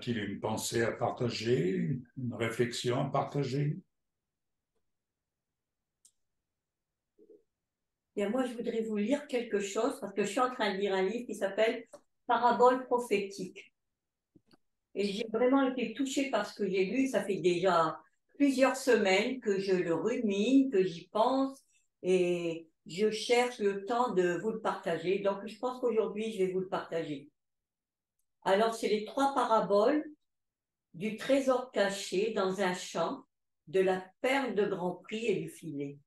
a-t-il une pensée à partager, une réflexion à partager? Bien, moi, je voudrais vous lire quelque chose parce que je suis en train de lire un livre qui s'appelle Paraboles prophétiques. Et j'ai vraiment été touchée par ce que j'ai lu. Ça fait déjà plusieurs semaines que je le rumine, que j'y pense et je cherche le temps de vous le partager. Donc, je pense qu'aujourd'hui, je vais vous le partager. Alors, c'est les 3 paraboles du trésor caché dans un champ, de la perle de grand prix et du filet.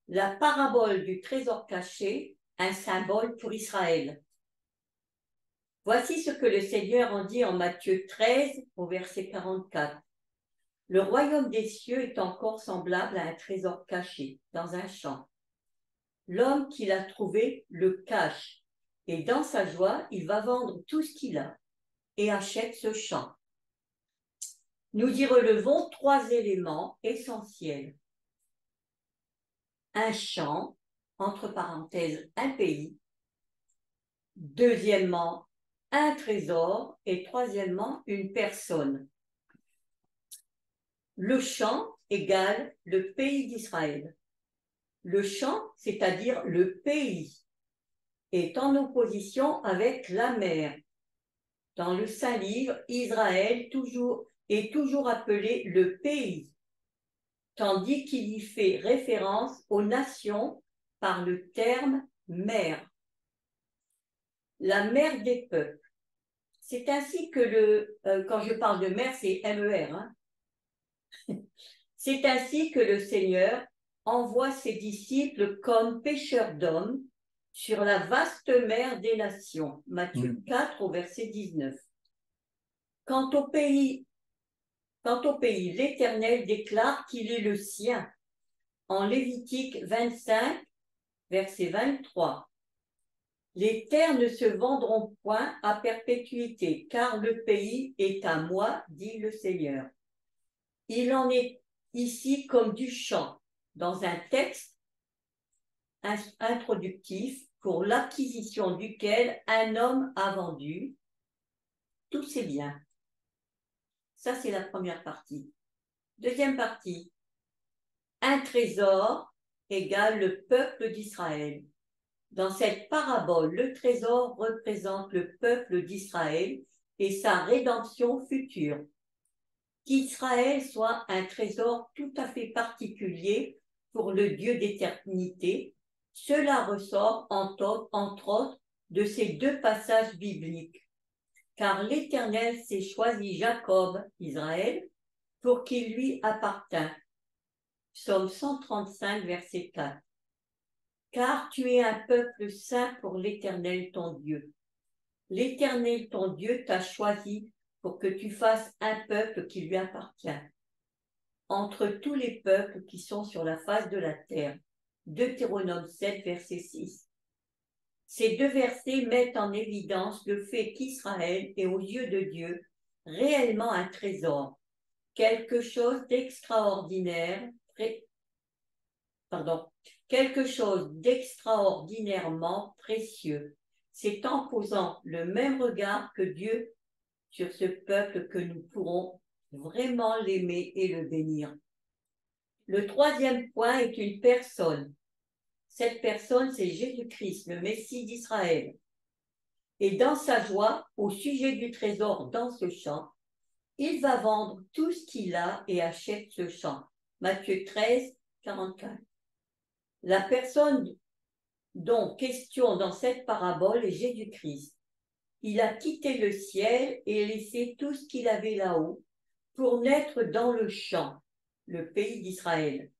La parabole du trésor caché, un symbole pour Israël. Voici ce que le Seigneur en dit en Matthieu 13 au verset 44. Le royaume des cieux est encore semblable à un trésor caché dans un champ. L'homme qui l'a trouvé le cache et dans sa joie, il va vendre tout ce qu'il a et achète ce champ. Nous y relevons 3 éléments essentiels. Un champ, entre parenthèses, un pays. Deuxièmement, un trésor. Et troisièmement, une personne. Le champ égale le pays d'Israël. Le champ, c'est-à-dire le pays, est en opposition avec la mer. Dans le Saint-Livre, Israël est toujours appelé le pays, tandis qu'il y fait référence aux nations par le terme mer. La mer des peuples. C'est ainsi que quand je parle de mer, c'est MER, hein. C'est ainsi que le Seigneur envoie ses disciples comme pêcheurs d'hommes sur la vaste mer des nations. Matthieu 4 au verset 19. Quant au pays, l'Éternel déclare qu'il est le sien. En Lévitique 25, verset 23. Les terres ne se vendront point à perpétuité, car le pays est à moi, dit le Seigneur. Il en est ici comme du chant, dans un texte introductif pour l'acquisition duquel un homme a vendu tous ses biens. Ça, c'est la première partie. Deuxième partie, un trésor égale le peuple d'Israël. Dans cette parabole, le trésor représente le peuple d'Israël et sa rédemption future. Qu'Israël soit un trésor tout à fait particulier pour le Dieu d'éternité, cela ressort entre autres de ces 2 passages bibliques. Car l'Éternel s'est choisi Jacob, Israël, pour qu'il lui appartint. Psaume 135, verset 4. Car tu es un peuple saint pour l'Éternel ton Dieu. L'Éternel ton Dieu t'a choisi pour que tu fasses un peuple qui lui appartient. Entre tous les peuples qui sont sur la face de la terre. Deutéronome 7, verset 6. Ces 2 versets mettent en évidence le fait qu'Israël est aux yeux de Dieu réellement un trésor, quelque chose d'extraordinaire, quelque chose d'extraordinairement précieux. C'est en posant le même regard que Dieu sur ce peuple que nous pourrons vraiment l'aimer et le bénir. Le 3e point est une personne. Cette personne, c'est Jésus-Christ, le Messie d'Israël. Et dans sa joie, au sujet du trésor dans ce champ, il va vendre tout ce qu'il a et achète ce champ. Matthieu 13, 44. La personne dont question dans cette parabole est Jésus-Christ. Il a quitté le ciel et laissé tout ce qu'il avait là-haut pour naître dans le champ, le pays d'Israël.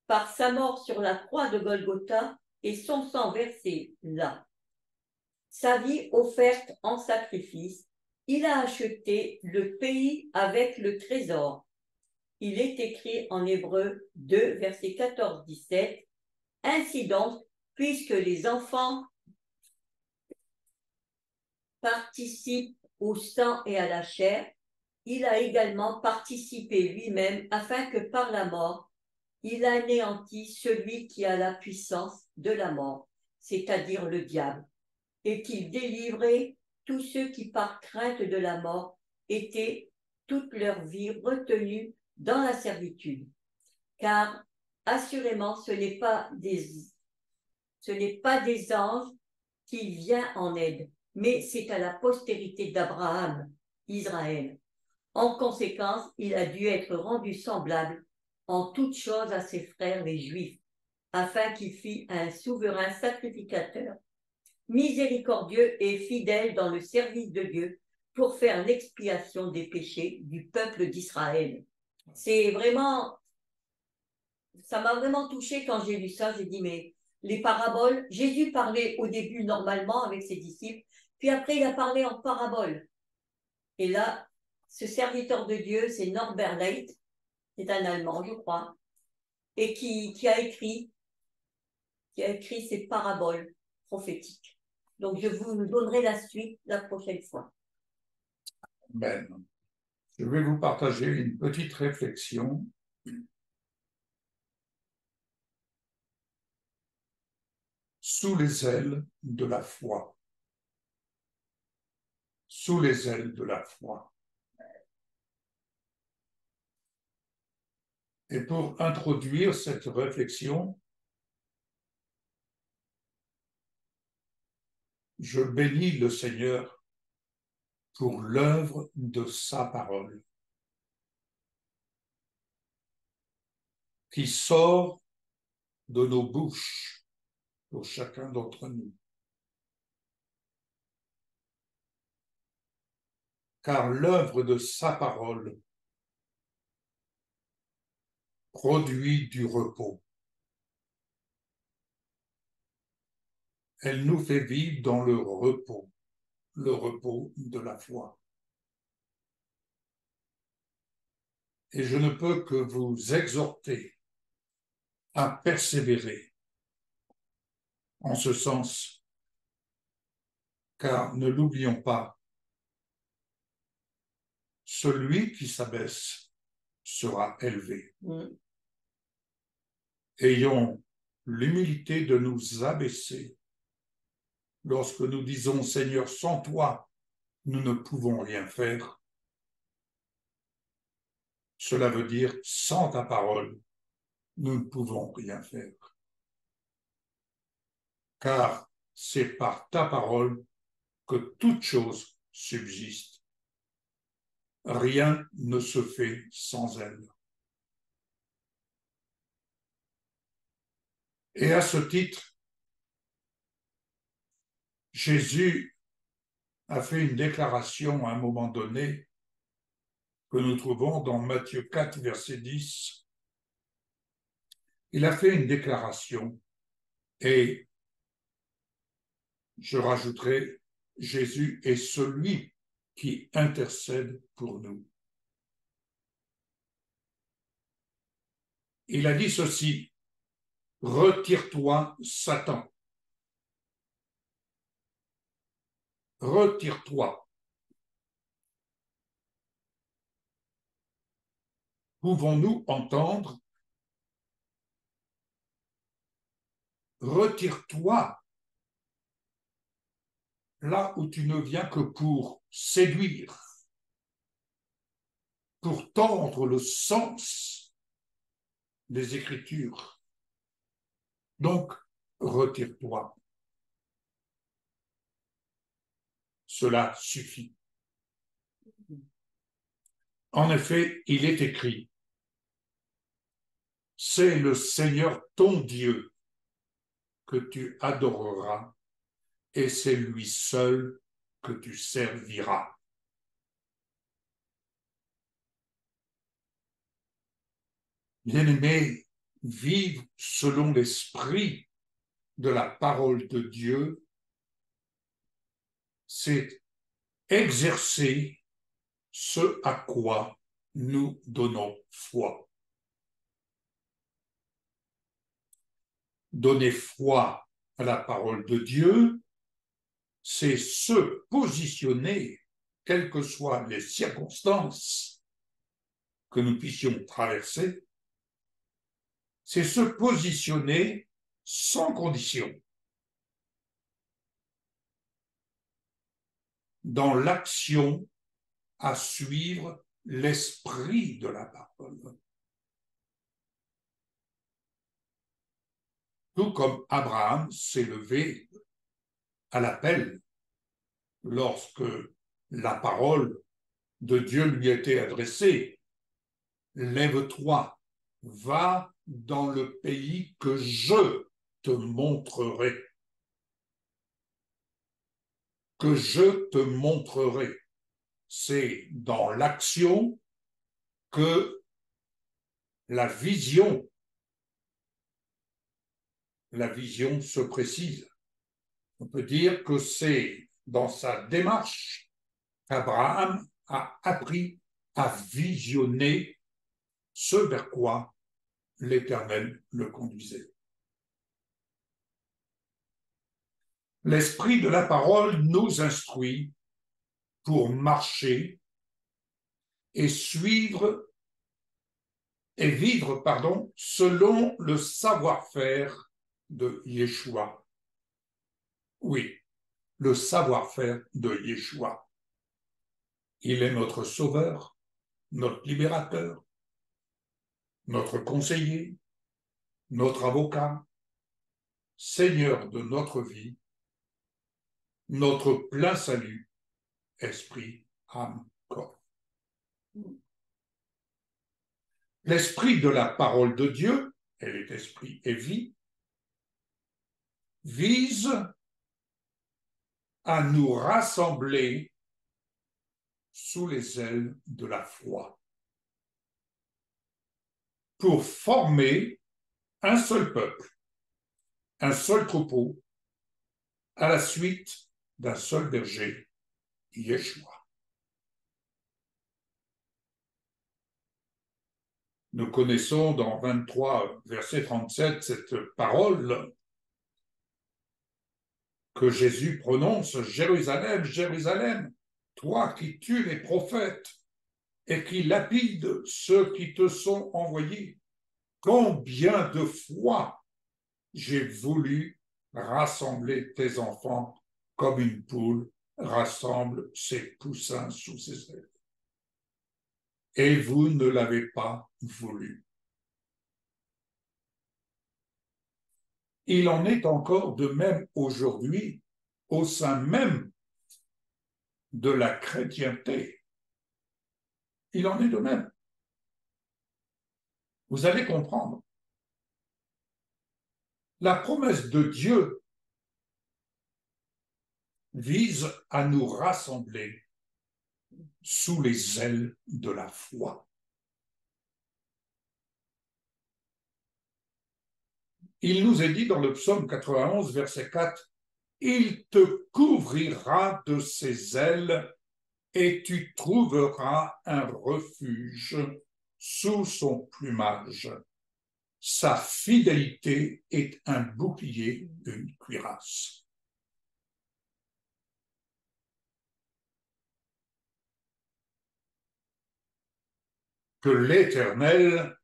Par sa mort sur la croix de Golgotha et son sang versé là. Sa vie offerte en sacrifice, il a acheté le pays avec le trésor. Il est écrit en Hébreux 2, verset 14-17. Ainsi donc, puisque les enfants participent au sang et à la chair, il a également participé lui-même afin que par la mort, il anéantit celui qui a la puissance de la mort, c'est-à-dire le diable, et qu'il délivrait tous ceux qui par crainte de la mort été toute leur vie retenus dans la servitude. Car assurément, ce n'est pas des anges qu'il vient en aide, mais c'est à la postérité d'Abraham, Israël. En conséquence, il a dû être rendu semblable en toutes choses à ses frères les Juifs, afin qu'il fît un souverain sacrificateur, miséricordieux et fidèle dans le service de Dieu, pour faire l'expiation des péchés du peuple d'Israël. C'est vraiment, ça m'a vraiment touchée quand j'ai lu ça. J'ai dit, mais les paraboles, Jésus parlait au début normalement avec ses disciples, puis après il a parlé en parabole. Et là, ce serviteur de Dieu, c'est Norbert Leit, c'est un Allemand, je crois, et qui a écrit ces paraboles prophétiques. Donc, je vous donnerai la suite la prochaine fois. Ben, je vais vous partager une petite réflexion. Sous les ailes de la foi. Sous les ailes de la foi. Et pour introduire cette réflexion, je bénis le Seigneur pour l'œuvre de sa parole, qui sort de nos bouches pour chacun d'entre nous. Car l'œuvre de sa parole produit du repos. Elle nous fait vivre dans le repos de la foi. Et je ne peux que vous exhorter à persévérer en ce sens, car ne l'oublions pas, celui qui s'abaisse sera élevé. Ayons l'humilité de nous abaisser lorsque nous disons « Seigneur, sans toi, nous ne pouvons rien faire ». Cela veut dire « sans ta parole, nous ne pouvons rien faire ». Car c'est par ta parole que toute chose subsiste. Rien ne se fait sans elle. Et à ce titre, Jésus a fait une déclaration à un moment donné que nous trouvons dans Matthieu 4, verset 10. Il a fait une déclaration et je rajouterai, Jésus est celui qui intercède pour nous. Il a dit ceci, « Retire-toi, Satan. Retire-toi. » Pouvons-nous entendre « Retire-toi » là où tu ne viens que pour séduire, pour tendre le sens des Écritures. Donc, retire-toi. Cela suffit. En effet, il est écrit, « C'est le Seigneur ton Dieu que tu adoreras, et c'est lui seul que tu serviras. » Bien-aimés, vivre selon l'esprit de la parole de Dieu, c'est exercer ce à quoi nous donnons foi. Donner foi à la parole de Dieu, c'est se positionner, quelles que soient les circonstances que nous puissions traverser, c'est se positionner sans condition dans l'action à suivre l'esprit de la parole. Tout comme Abraham s'est levé à l'appel lorsque la parole de Dieu lui était adressée. Lève-toi, va dans le pays que je te montrerai. Que je te montrerai. C'est dans l'action que la vision se précise. On peut dire que c'est dans sa démarche qu'Abraham a appris à visionner ce vers quoi l'Éternel le conduisait. L'esprit de la parole nous instruit pour marcher et suivre et vivre, selon le savoir-faire de Yeshua. Oui, le savoir-faire de Yeshua. Il est notre sauveur, notre libérateur, notre conseiller, notre avocat, Seigneur de notre vie, notre plein salut, esprit, âme, corps. L'esprit de la parole de Dieu, elle est esprit et vie, vise à nous rassembler sous les ailes de la foi pour former un seul peuple, un seul troupeau, à la suite d'un seul berger, Yeshua. Nous connaissons dans 23, verset 37, cette parole que Jésus prononce, « Jérusalem, Jérusalem, toi qui tues les prophètes et qui lapides ceux qui te sont envoyés, combien de fois j'ai voulu rassembler tes enfants comme une poule rassemble ses poussins sous ses ailes. Et vous ne l'avez pas voulu. » Il en est encore de même aujourd'hui au sein même de la chrétienté. Il en est de même. Vous allez comprendre. La promesse de Dieu vise à nous rassembler sous les ailes de la foi. Il nous est dit dans le psaume 91, verset 4, « Il te couvrira de ses ailes et tu trouveras un refuge sous son plumage. Sa fidélité est un bouclier, une cuirasse. » Que l'Éternel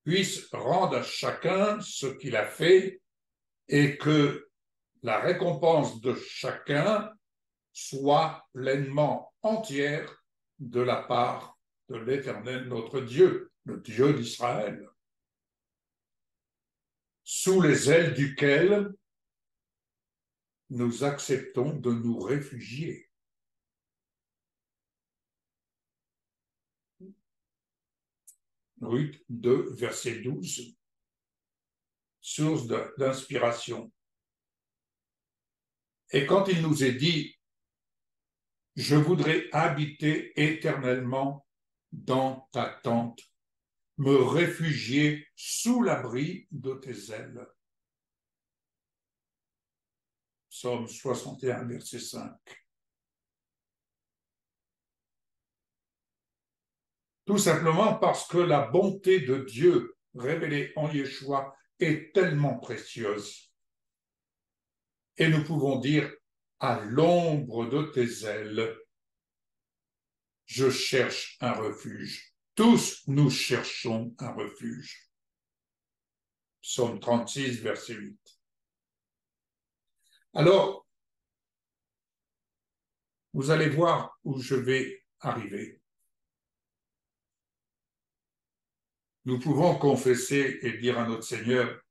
puisse rendre à chacun ce qu'il a fait et que la récompense de chacun soit pleinement entière de la part de l'Éternel, notre Dieu, le Dieu d'Israël, sous les ailes duquel nous acceptons de nous réfugier. Ruth 2, verset 12, source d'inspiration. Et quand il nous est dit « Je voudrais habiter éternellement dans ta tente, me réfugier sous l'abri de tes ailes. » Psaume 61, verset 5. Tout simplement parce que la bonté de Dieu révélée en Yeshua est tellement précieuse. Et nous pouvons dire, à l'ombre de tes ailes, je cherche un refuge. Tous nous cherchons un refuge. Psaume 36, verset 8. Alors, Vous allez voir où je vais arriver. Nous pouvons confesser et dire à notre Seigneur,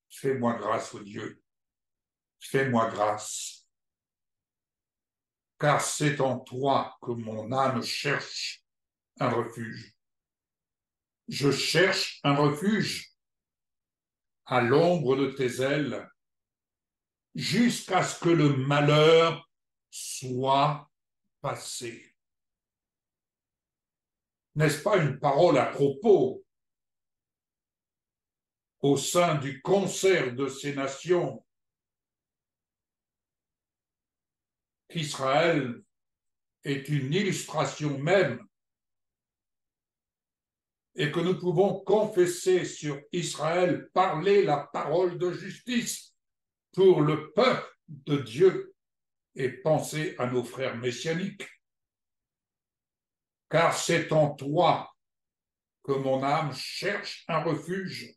fais-moi grâce, ô Dieu, fais-moi grâce, car c'est en toi que mon âme cherche un refuge. Je cherche un refuge à l'ombre de tes ailes, jusqu'à ce que le malheur soit passé. N'est-ce pas une parole à propos au sein du concert de ces nations qu'Israël est une illustration même et que nous pouvons confesser sur Israël, parler la parole de justice pour le peuple de Dieu et penser à nos frères messianiques. Car c'est en toi que mon âme cherche un refuge,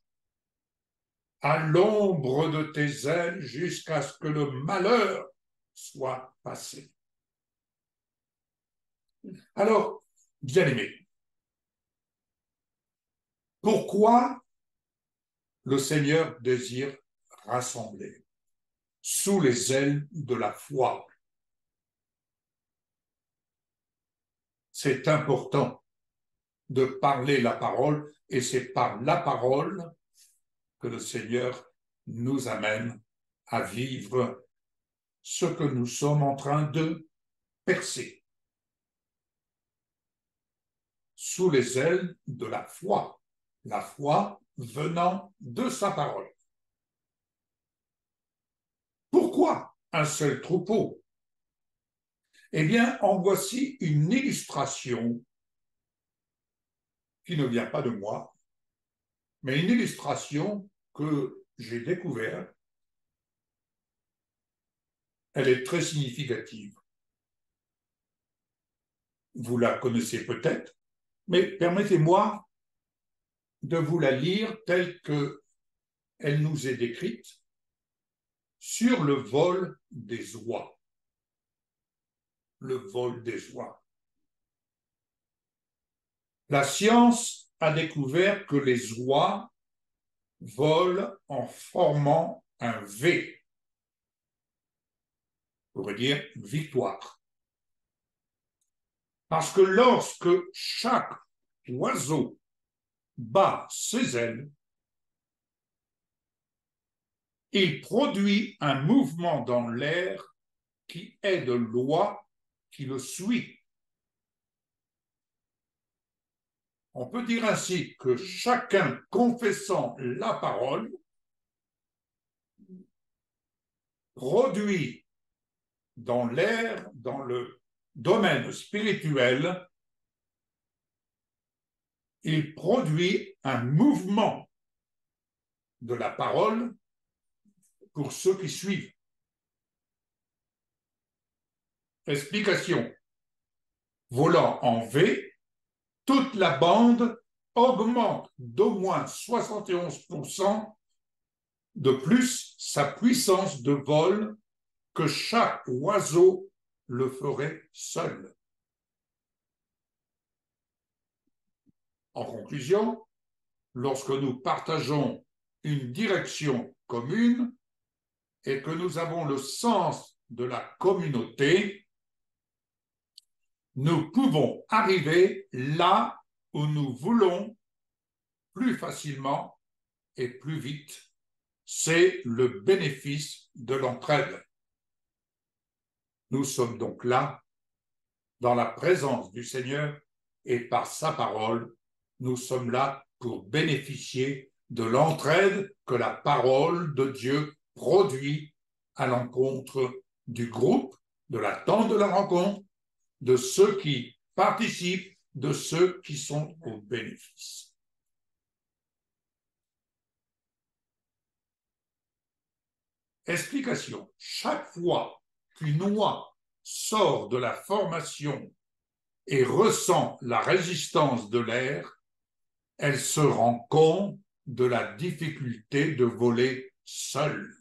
à l'ombre de tes ailes, jusqu'à ce que le malheur soit passé. Alors, bien-aimés, pourquoi le Seigneur désire rassembler sous les ailes de la foi? C'est important de parler la parole et c'est par la parole que le Seigneur nous amène à vivre ce que nous sommes en train de percer. Sous les ailes de la foi venant de sa parole. Pourquoi un seul troupeau? Eh bien, en voici une illustration qui ne vient pas de moi, mais une illustration que j'ai découverte. Elle est très significative. Vous la connaissez peut-être, mais permettez-moi de vous la lire telle qu'elle nous est décrite sur le vol des oies. Le vol des oies. La science a découvert que les oies volent en formant un V. On pourrait dire victoire. Parce que lorsque chaque oiseau bat ses ailes, il produit un mouvement dans l'air qui est de l'oie qui le suit. On peut dire ainsi que chacun confessant la parole produit dans l'air, dans le domaine spirituel, il produit un mouvement de la parole pour ceux qui suivent. Explication. Volant en V, toute la bande augmente d'au moins 71% de plus sa puissance de vol que chaque oiseau le ferait seul. En conclusion, lorsque nous partageons une direction commune et que nous avons le sens de la communauté, nous pouvons arriver là où nous voulons plus facilement et plus vite. C'est le bénéfice de l'entraide. Nous sommes donc là, dans la présence du Seigneur, et par sa parole, nous sommes là pour bénéficier de l'entraide que la parole de Dieu produit à l'encontre du groupe, de la tente de la rencontre, de ceux qui participent, de ceux qui sont au bénéfice. Explication. Chaque fois qu'une oie sort de la formation et ressent la résistance de l'air, elle se rend compte de la difficulté de voler seule.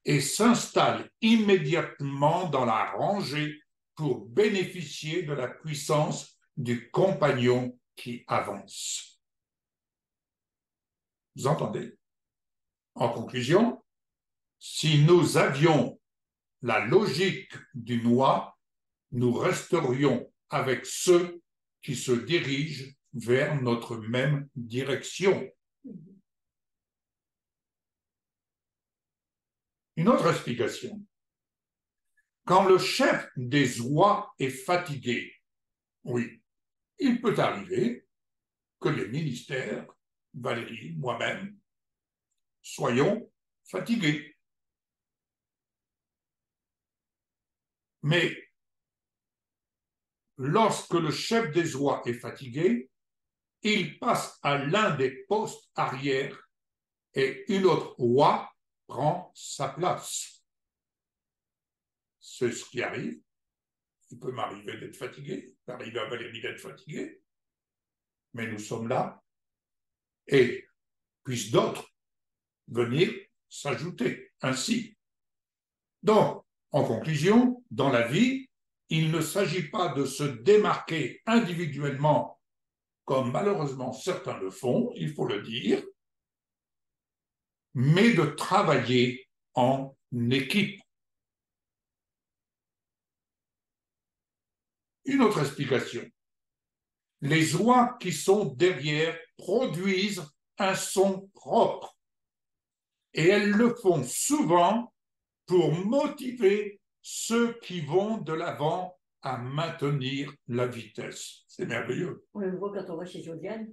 et s'installe immédiatement dans la rangée pour bénéficier de la puissance du compagnon qui avance. Vous entendez? En conclusion, si nous avions la logique du noix, nous resterions avec ceux qui se dirigent vers notre même direction. Une autre explication. Quand le chef des oies est fatigué, oui, il peut arriver que les ministères, Valérie, moi-même, soyons fatigués. Mais lorsque le chef des oies est fatigué, il passe à l'un des postes arrière et une autre oie prend sa place. C'est ce qui arrive. Il peut m'arriver d'être fatigué, il peut arriver à Valérie d'être fatigué, mais nous sommes là et puissent d'autres venir s'ajouter ainsi. Donc, en conclusion, dans la vie, il ne s'agit pas de se démarquer individuellement, comme malheureusement certains le font, il faut le dire, mais de travailler en équipe. Une autre explication. Les oies qui sont derrière produisent un son propre et elles le font souvent pour motiver ceux qui vont de l'avant à maintenir la vitesse. C'est merveilleux. On le voit quand on va chez Josiane.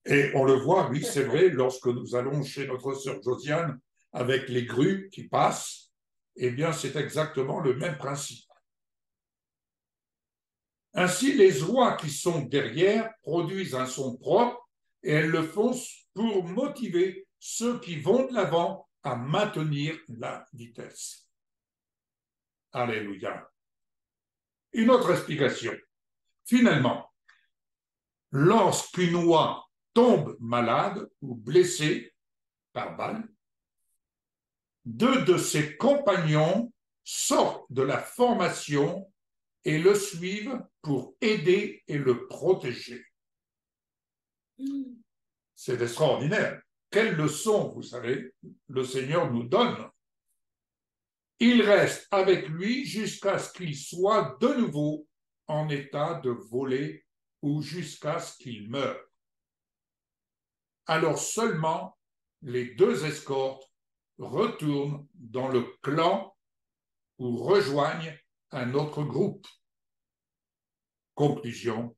Et on le voit, oui, c'est vrai, lorsque nous allons chez notre sœur Josiane avec les grues qui passent, eh bien, c'est exactement le même principe. Ainsi, les oies qui sont derrière produisent un son propre et elles le font pour motiver ceux qui vont de l'avant à maintenir la vitesse. Alléluia. Une autre explication. Finalement, lorsqu'une oie tombe malade ou blessée par balle, deux de ses compagnons sortent de la formation et le suivent pour aider et le protéger. C'est extraordinaire. Quelle leçon, vous savez, le Seigneur nous donne. Il reste avec lui jusqu'à ce qu'il soit de nouveau en état de voler ou jusqu'à ce qu'il meure. Alors seulement les deux escortes retournent dans le clan ou rejoignent un autre groupe. Conclusion,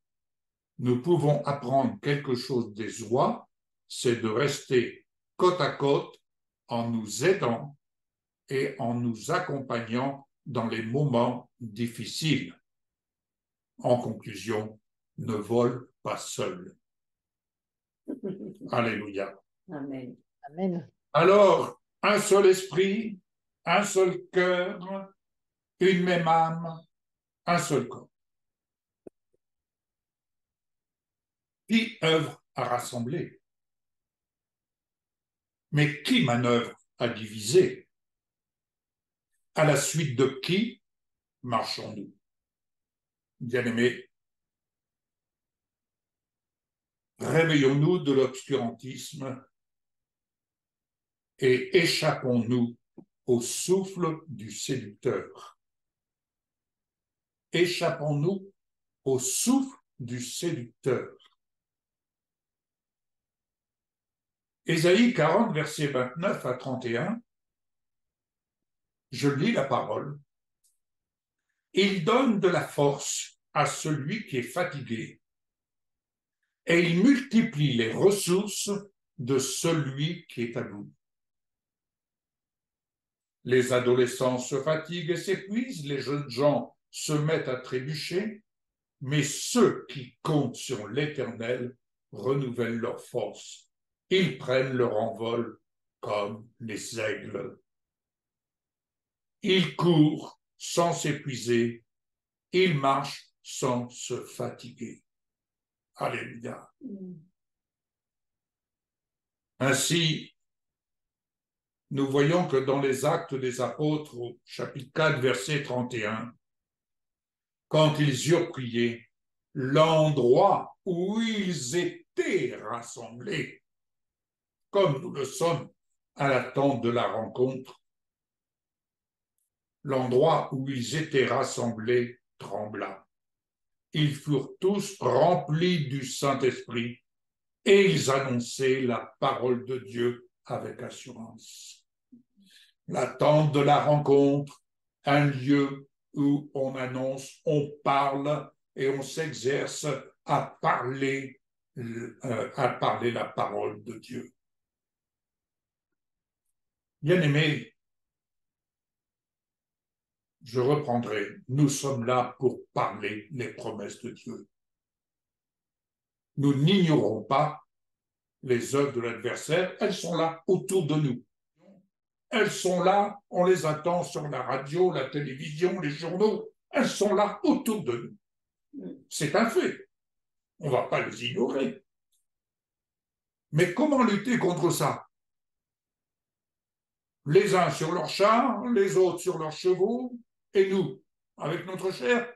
nous pouvons apprendre quelque chose des oies, c'est de rester côte à côte en nous aidant et en nous accompagnant dans les moments difficiles. En conclusion, ne vole pas seul. Alléluia. Amen. Amen. Alors, un seul esprit, un seul cœur, une même âme, un seul corps. Qui œuvre à rassembler? Mais qui manœuvre à diviser? À la suite de qui marchons-nous? Bien-aimés, réveillons-nous de l'obscurantisme et échappons-nous au souffle du séducteur. Échappons-nous au souffle du séducteur. Ésaïe 40, versets 29 à 31, je lis la parole. Il donne de la force à celui qui est fatigué et il multiplie les ressources de celui qui est à bout. Les adolescents se fatiguent et s'épuisent, les jeunes gens se mettent à trébucher, mais ceux qui comptent sur l'Éternel renouvellent leur force. Ils prennent leur envol comme les aigles. Ils courent sans s'épuiser, ils marchent sans se fatiguer. Alléluia. Ainsi, nous voyons que dans les Actes des Apôtres, au chapitre 4, verset 31, quand ils eurent prié, l'endroit où ils étaient rassemblés, comme nous le sommes à la tente de la rencontre, l'endroit où ils étaient rassemblés trembla. Ils furent tous remplis du Saint-Esprit et ils annonçaient la parole de Dieu avec assurance. La tente de la rencontre, un lieu où on annonce, on parle et on s'exerce à parler la parole de Dieu. Bien-aimés, je reprendrai, nous sommes là pour parler les promesses de Dieu. Nous n'ignorons pas les œuvres de l'adversaire, elles sont là autour de nous. Elles sont là, on les attend sur la radio, la télévision, les journaux, elles sont là autour de nous. C'est un fait. On ne va pas les ignorer. Mais comment lutter contre ça? Les uns sur leurs chars, les autres sur leurs chevaux, et nous, avec notre chair,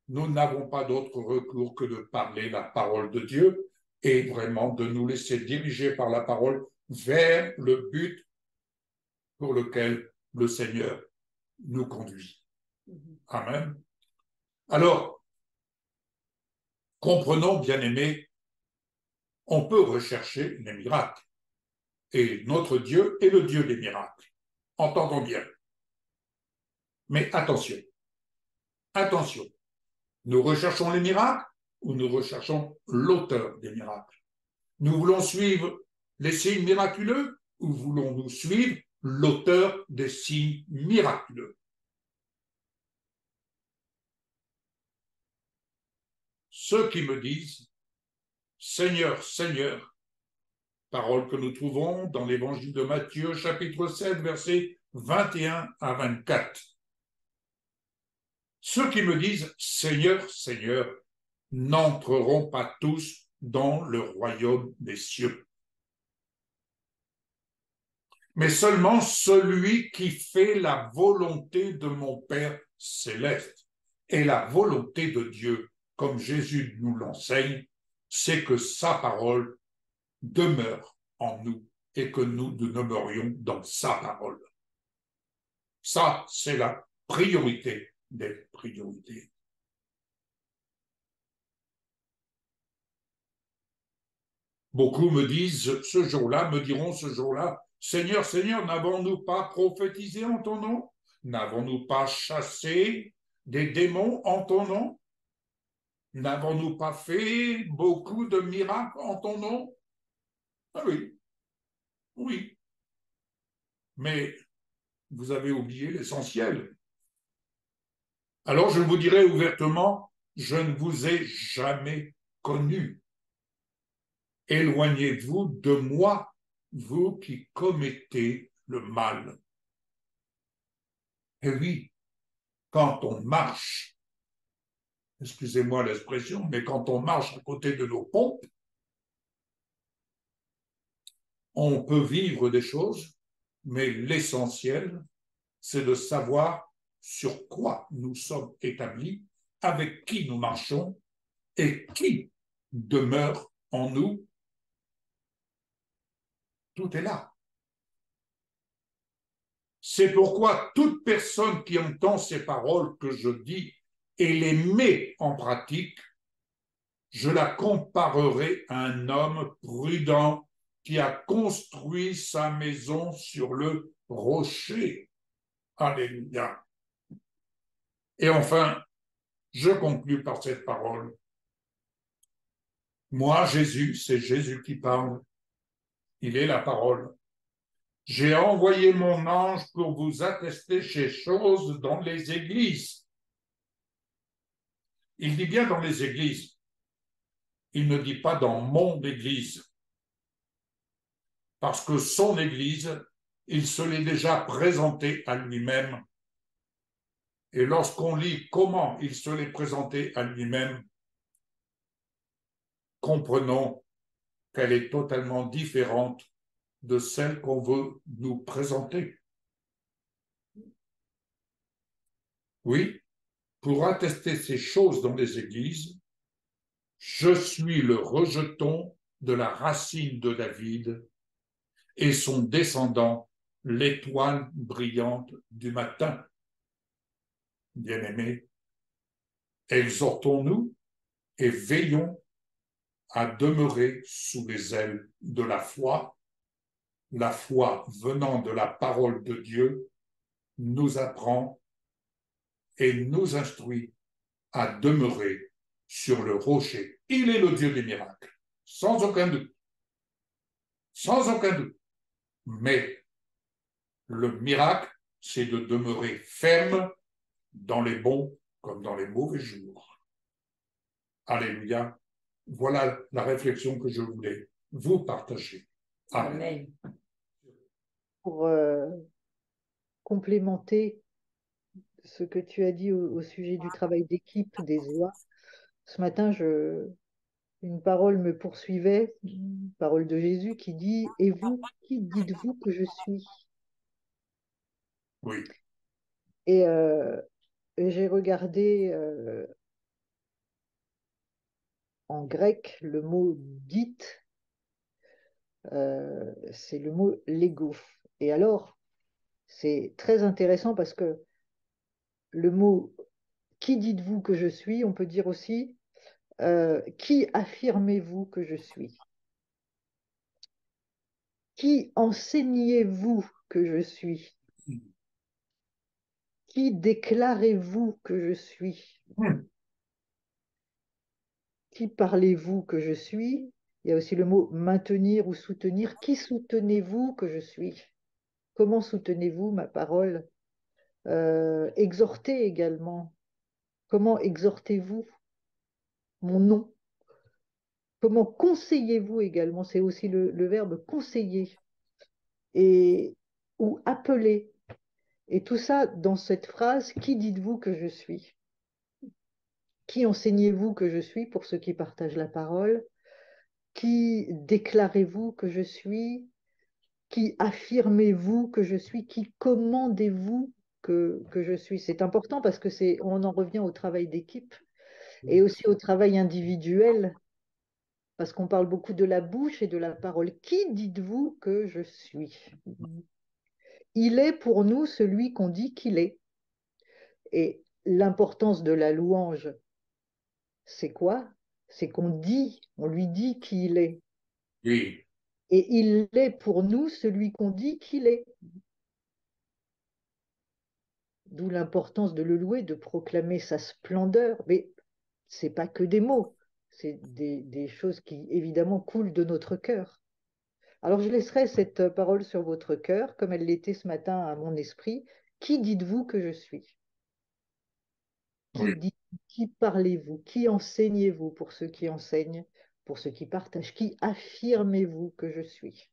nous n'avons pas d'autre recours que de parler la parole de Dieu et vraiment de nous laisser diriger par la parole vers le but pour lequel le Seigneur nous conduit. Amen. Alors, comprenons, bien-aimés, on peut rechercher les miracles. Et notre Dieu est le Dieu des miracles. Entendons bien. Mais attention, attention. Nous recherchons les miracles ou nous recherchons l'auteur des miracles? Nous voulons suivre les signes miraculeux ou voulons-nous suivre l'auteur des signes miraculeux? Ceux qui me disent « Seigneur, Seigneur », parole que nous trouvons dans l'évangile de Matthieu, chapitre 7, versets 21 à 24. Ceux qui me disent « Seigneur, Seigneur », n'entreront pas tous dans le royaume des cieux, mais seulement celui qui fait la volonté de mon Père céleste. Et la volonté de Dieu, comme Jésus nous l'enseigne, c'est que sa parole demeure en nous et que nous demeurions dans sa parole. Ça, c'est la priorité des priorités. Beaucoup me disent ce jour-là, me diront ce jour-là, Seigneur, Seigneur, n'avons-nous pas prophétisé en ton nom? N'avons-nous pas chassé des démons en ton nom? N'avons-nous pas fait beaucoup de miracles en ton nom? Ah oui, oui. Mais vous avez oublié l'essentiel. Alors je vous dirai ouvertement, je ne vous ai jamais connu. Éloignez-vous de moi, vous qui commettez le mal. Et oui, quand on marche, excusez-moi l'expression, mais quand on marche à côté de nos pompes, on peut vivre des choses, mais l'essentiel, c'est de savoir sur quoi nous sommes établis, avec qui nous marchons et qui demeure en nous. Tout est là. C'est pourquoi toute personne qui entend ces paroles que je dis et les met en pratique, je la comparerai à un homme prudent qui a construit sa maison sur le rocher. Alléluia. Et enfin, je conclus par cette parole. Moi, Jésus, c'est Jésus qui parle. Il est la parole. J'ai envoyé mon ange pour vous attester ces choses dans les églises. Il dit bien dans les églises. Il ne dit pas dans mon église. Parce que son église, il se l'est déjà présenté à lui-même. Et lorsqu'on lit comment il se l'est présenté à lui-même, comprenons qu'elle est totalement différente de celle qu'on veut nous présenter. Oui, pour attester ces choses dans les églises, je suis le rejeton de la racine de David et son descendant, l'étoile brillante du matin. Bien-aimés, exhortons-nous et veillons à demeurer sous les ailes de la foi venant de la parole de Dieu nous apprend et nous instruit à demeurer sur le rocher. Il est le Dieu des miracles, sans aucun doute, sans aucun doute. Mais le miracle, c'est de demeurer ferme dans les bons comme dans les mauvais jours. Alléluia. Voilà la réflexion que je voulais vous partager. Amen. Amen. Pour complémenter ce que tu as dit au sujet du travail d'équipe, des oies, ce matin, une parole me poursuivait, une parole de Jésus qui dit: Et vous, qui dites-vous que je suis? Oui. Et j'ai regardé en grec le mot dites, c'est le mot lego. Et alors, c'est très intéressant parce que le mot qui dites-vous que je suis, on peut dire aussi qui affirmez-vous que je suis? Qui enseignez-vous que je suis? Qui déclarez-vous que je suis? Qui parlez-vous que je suis? Il y a aussi le mot maintenir ou soutenir. Qui soutenez-vous que je suis? Comment soutenez-vous ma parole? Exhortez également. Comment exhortez-vous mon nom? Comment conseillez-vous également? C'est aussi le verbe conseiller et ou appeler. Et tout ça dans cette phrase: qui dites-vous que je suis? Qui enseignez-vous que je suis pour ceux qui partagent la parole? Qui déclarez-vous que je suis? Qui affirmez-vous que je suis? Qui commandez-vous que je suis? C'est important parce que on en revient au travail d'équipe et aussi au travail individuel, parce qu'on parle beaucoup de la bouche et de la parole. Qui dites-vous que je suis? Il est pour nous celui qu'on dit qu'il est. Et l'importance de la louange, c'est quoi? C'est on lui dit qui il est. Oui. Et il est pour nous celui qu'on dit qu'il est. D'où l'importance de le louer, de proclamer sa splendeur. Mais ce n'est pas que des mots, c'est des choses qui évidemment coulent de notre cœur. Alors je laisserai cette parole sur votre cœur, comme elle l'était ce matin à mon esprit. Qui dites-vous que je suis? Oui. Qui parlez-vous? Qui enseignez-vous pour ceux qui enseignent, pour ceux qui partagent? Qui affirmez-vous que je suis?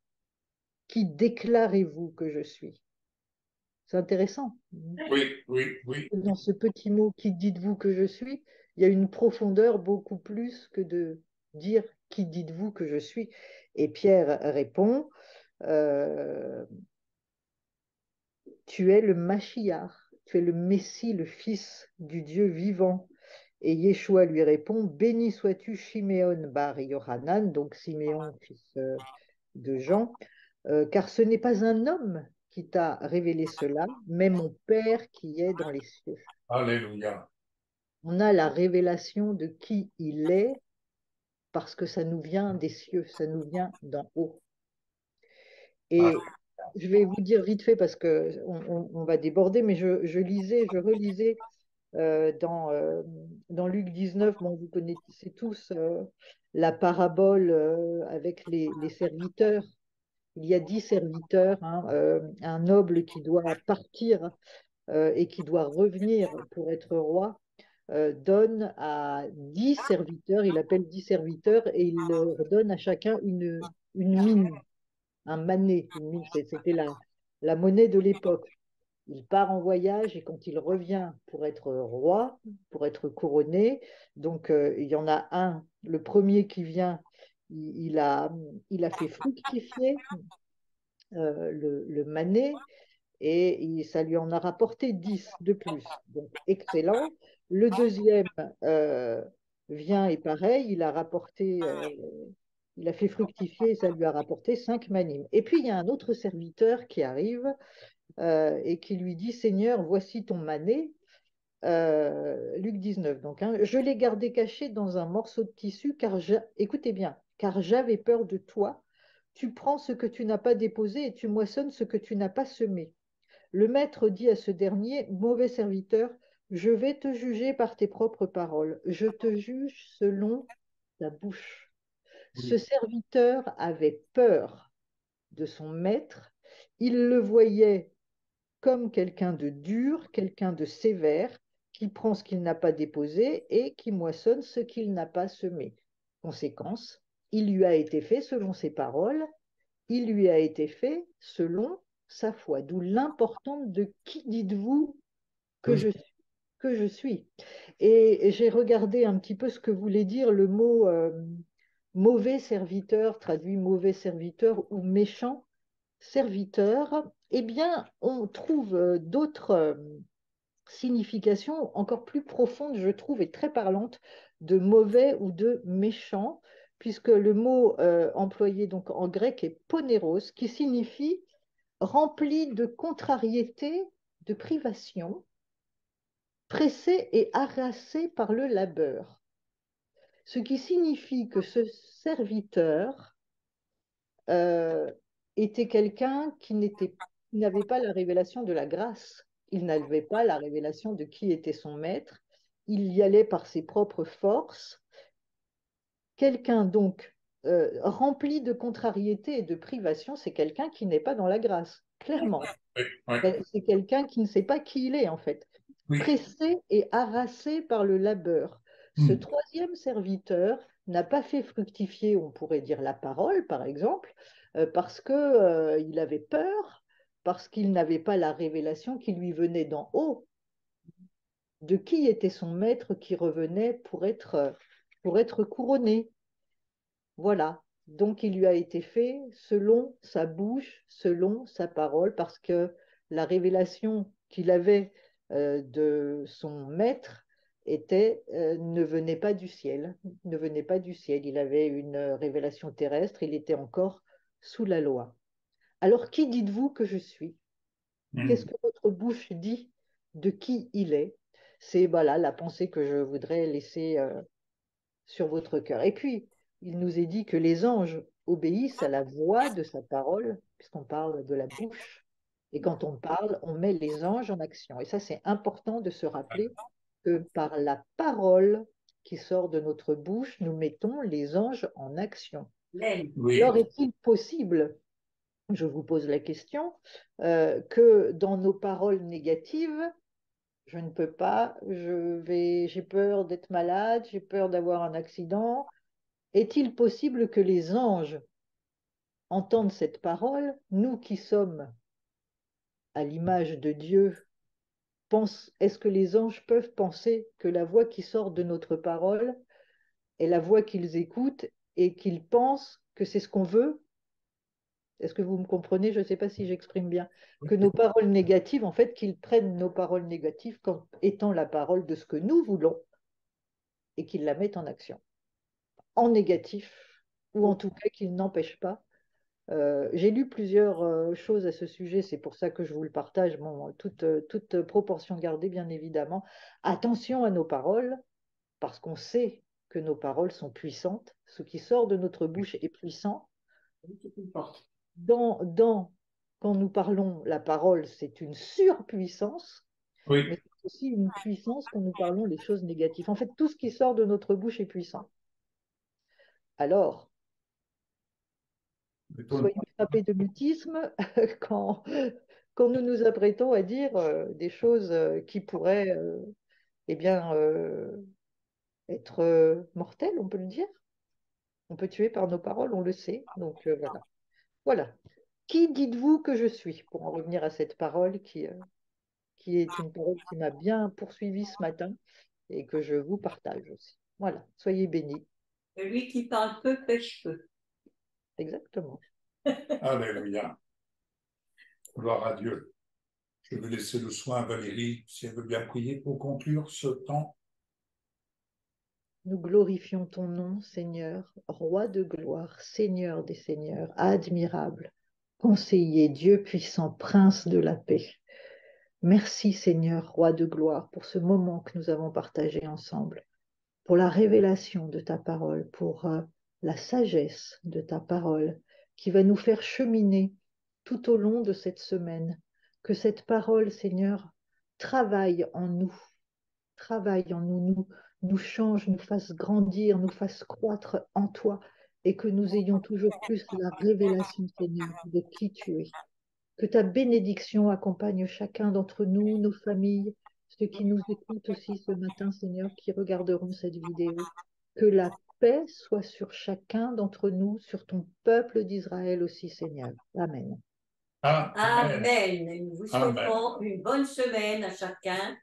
Qui déclarez-vous que je suis? C'est intéressant. Oui, oui, oui. Dans ce petit mot, qui dites-vous que je suis, il y a une profondeur beaucoup plus que de dire qui dites-vous que je suis. Et Pierre répond, tu es le Machiach, tu es le Messie, le Fils du Dieu vivant. Et Yeshua lui répond, béni sois-tu Shimeon bar Yohanan, donc Siméon, fils de Jean, car ce n'est pas un homme qui t'a révélé cela, mais mon Père qui est dans les cieux. Alléluia. On a la révélation de qui il est parce que ça nous vient des cieux, ça nous vient d'en haut. Et je vais vous dire vite fait parce que on va déborder, mais je relisais dans Luc 19, bon, vous connaissez tous la parabole avec les serviteurs. Il y a 10 serviteurs, hein, un noble qui doit partir et qui doit revenir pour être roi, donne à 10 serviteurs, il appelle 10 serviteurs et il leur donne à chacun une mine, un mané. Une mine, c'était la monnaie de l'époque. Il part en voyage et quand il revient pour être roi, pour être couronné, donc il y en a un, le premier qui vient, il a fait fructifier le mané, et ça lui en a rapporté 10 de plus. Donc, excellent. Le deuxième euh, vient et pareil, il a fait fructifier et ça lui a rapporté 5 manimes. Et puis, il y a un autre serviteur qui arrive et qui lui dit, Seigneur, voici ton mané. Luc 19, donc, hein, je l'ai gardé caché dans un morceau de tissu, écoutez bien, car j'avais peur de toi. Tu prends ce que tu n'as pas déposé et tu moissonnes ce que tu n'as pas semé. Le maître dit à ce dernier, mauvais serviteur, je vais te juger par tes propres paroles. Je te juge selon ta bouche. Ce Oui, serviteur avait peur de son maître. Il le voyait comme quelqu'un de dur, quelqu'un de sévère, qui prend ce qu'il n'a pas déposé et qui moissonne ce qu'il n'a pas semé. Conséquence, il lui a été fait selon ses paroles, il lui a été fait selon sa foi. D'où l'importance de qui dites-vous que oui, je, que je suis. Et j'ai regardé un petit peu ce que voulait dire le mot mauvais serviteur, traduit mauvais serviteur ou méchant serviteur. Eh bien, on trouve d'autres significations encore plus profondes, je trouve, et très parlantes de mauvais ou de méchant, puisque le mot employé donc en grec est poneros, qui signifie rempli de contrariété, de privation, pressé et harassé par le labeur. Ce qui signifie que ce serviteur euh, était quelqu'un qui n'avait pas la révélation de la grâce. Il n'avait pas la révélation de qui était son maître. Il y allait par ses propres forces. Quelqu'un donc rempli de contrariété et de privation, c'est quelqu'un qui n'est pas dans la grâce, clairement. oui, oui, C'est quelqu'un qui ne sait pas qui il est, en fait. oui. Pressé et harassé par le labeur. Ce Hmm. troisième serviteur n'a pas fait fructifier, on pourrait dire, la parole, par exemple, parce que, il avait peur, parce qu'il n'avait pas la révélation qui lui venait d'en haut, de qui était son maître qui revenait pour être couronné. Voilà. Donc il lui a été fait selon sa bouche, selon sa parole, parce que la révélation qu'il avait de son maître ne venait pas du ciel, ne venait pas du ciel. Il avait une révélation terrestre, il était encore sous la loi. Alors qui dites-vous que je suis? Qu'est-ce Hmm. que votre bouche dit de qui il est? C'est voilà la pensée que je voudrais laisser sur votre cœur. Et puis, il nous est dit que les anges obéissent à la voix de sa parole, puisqu'on parle de la bouche. Et quand on parle, on met les anges en action. Et ça, c'est important de se rappeler que par la parole qui sort de notre bouche, nous mettons les anges en action. L'aile. Alors, Oui, est-il possible, je vous pose la question, que dans nos paroles négatives, je ne peux pas, j'ai peur d'être malade, j'ai peur d'avoir un accident, est-il possible que les anges entendent cette parole, nous qui sommes à l'image de Dieu, est-ce que les anges peuvent penser que la voix qui sort de notre parole est la voix qu'ils écoutent et qu'ils pensent que c'est ce qu'on veut? Est-ce que vous me comprenez? Je ne sais pas si j'exprime bien. Que nos paroles négatives, en fait, qu'ils prennent nos paroles négatives comme étant la parole de ce que nous voulons et qu'ils la mettent en action, en négatif, ou en tout cas qu'ils n'empêchent pas. J'ai lu plusieurs choses à ce sujet, c'est pour ça que je vous le partage, bon, toute proportion gardée, bien évidemment. Attention à nos paroles, parce qu'on sait que nos paroles sont puissantes. Ce qui sort de notre bouche est puissant. Quand nous parlons, la parole, c'est une surpuissance, oui. mais c'est aussi une puissance quand nous parlons les choses négatives. En fait, tout ce qui sort de notre bouche est puissant. Alors, Étonne- soyons frappés de mutisme quand, quand nous nous apprêtons à dire des choses qui pourraient eh bien, être mortelles, on peut le dire. On peut tuer par nos paroles, on le sait. Donc voilà. Voilà. Qui dites-vous que je suis? Pour en revenir à cette parole qui est une parole qui m'a bien poursuivi ce matin et que je vous partage aussi. Voilà. Soyez bénis. Celui qui parle peu pêche peu. Exactement. Alléluia. Gloire à Dieu. Je vais laisser le soin à Valérie, si elle veut bien prier pour conclure ce temps. Nous glorifions ton nom, Seigneur, roi de gloire, Seigneur des seigneurs, admirable, conseiller, Dieu puissant, prince de la paix. Merci, Seigneur, roi de gloire, pour ce moment que nous avons partagé ensemble, pour la révélation de ta parole, pour la sagesse de ta parole qui va nous faire cheminer tout au long de cette semaine. Que cette parole, Seigneur, travaille en nous, nous change, nous fasse grandir, nous fasse croître en toi et que nous ayons toujours plus la révélation, Seigneur, de qui tu es. Que ta bénédiction accompagne chacun d'entre nous, nos familles, ceux qui nous écoutent aussi ce matin, Seigneur, qui regarderont cette vidéo. Que la paix soit sur chacun d'entre nous, sur ton peuple d'Israël aussi, Seigneur. Amen. Amen. Amen. Nous vous Amen. souhaitons une bonne semaine à chacun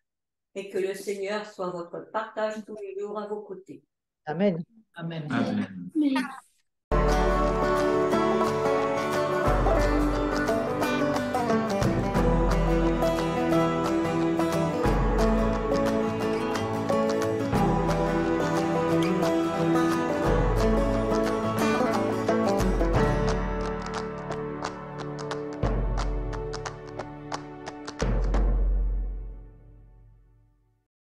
et que le Seigneur soit votre partage tous les jours à vos côtés. Amen. Amen. Amen.